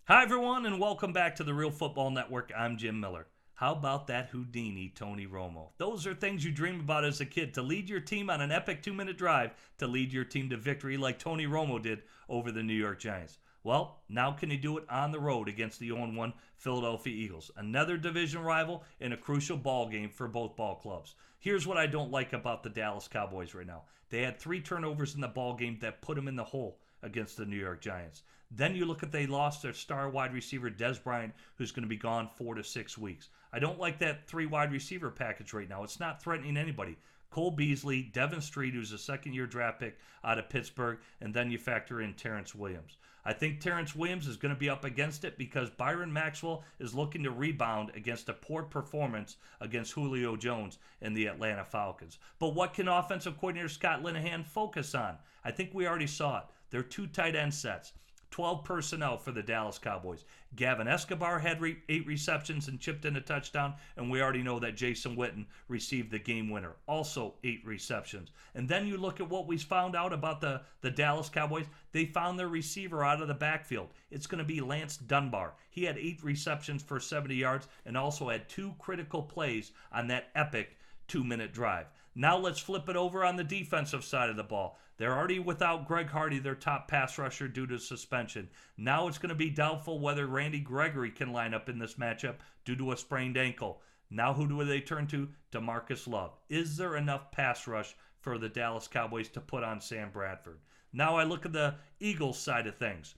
Hi, everyone, and welcome back to the Real Football Network. I'm Jim Miller. How about that Houdini, Tony Romo? Those are things you dream about as a kid, to lead your team on an epic 2-minute drive, to lead your team to victory like Tony Romo did over the New York Giants. Well, now can he do it on the road against the 0-1 Philadelphia Eagles? Another division rival in a crucial ball game for both ball clubs. Here's what I don't like about the Dallas Cowboys right now. They had 3 turnovers in the ball game that put them in the hole against the New York Giants. Then you look at they lost their star wide receiver, Dez Bryant, who's going to be gone 4 to 6 weeks. I don't like that 3 wide receiver package right now. It's not threatening anybody. Cole Beasley, Devin Street, who's a second-year draft pick out of Pittsburgh, and then you factor in Terrence Williams. I think Terrence Williams is going to be up against it because Byron Maxwell is looking to rebound against a poor performance against Julio Jones and the Atlanta Falcons. But what can offensive coordinator Scott Linehan focus on? I think we already saw it. There are 2 tight end sets. 12 personnel for the Dallas Cowboys. Gavin Escobar had 8 receptions and chipped in a touchdown, and we already know that Jason Witten received the game winner, also 8 receptions. And then you look at what we found out about the Dallas Cowboys. They found their receiver out of the backfield. It's going to be Lance Dunbar. He had 8 receptions for 70 yards and also had 2 critical plays on that epic 2-minute drive. Now let's flip it over on the defensive side of the ball. They're already without Greg Hardy, their top pass rusher, due to suspension. Now it's going to be doubtful whether Randy Gregory can line up in this matchup due to a sprained ankle. Now who do they turn to? DeMarcus Love. Is there enough pass rush for the Dallas Cowboys to put on Sam Bradford? Now I look at the Eagles side of things.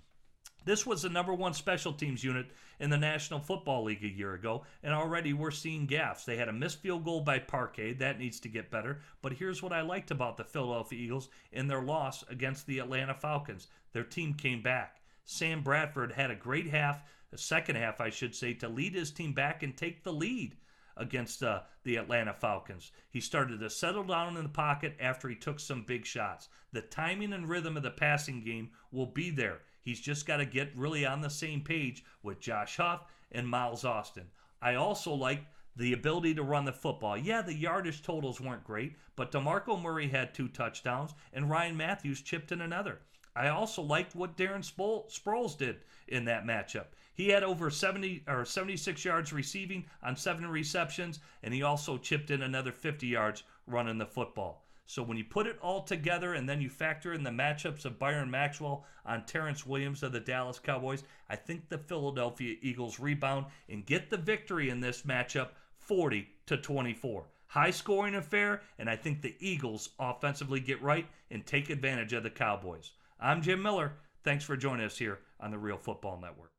This was the number 1 special teams unit in the National Football League a year ago, and already we're seeing gaffes. They had a missed field goal by Parquet. That needs to get better. But here's what I liked about the Philadelphia Eagles in their loss against the Atlanta Falcons. Their team came back. Sam Bradford had a great half, a second half, I should say, to lead his team back and take the lead against the Atlanta Falcons. He started to settle down in the pocket after he took some big shots. The timing and rhythm of the passing game will be there. He's just got to get really on the same page with Josh Huff and Miles Austin. I also like the ability to run the football. Yeah, the yardage totals weren't great, but DeMarco Murray had 2 touchdowns and Ryan Matthews chipped in another. I also liked what Darren Sproles did in that matchup. He had over 76 yards receiving on 7 receptions, and he also chipped in another 50 yards running the football. So when you put it all together and then you factor in the matchups of Byron Maxwell on Terrence Williams of the Dallas Cowboys, I think the Philadelphia Eagles rebound and get the victory in this matchup 40-24. High scoring affair, and I think the Eagles offensively get right and take advantage of the Cowboys. I'm Jim Miller. Thanks for joining us here on the Real Football Network.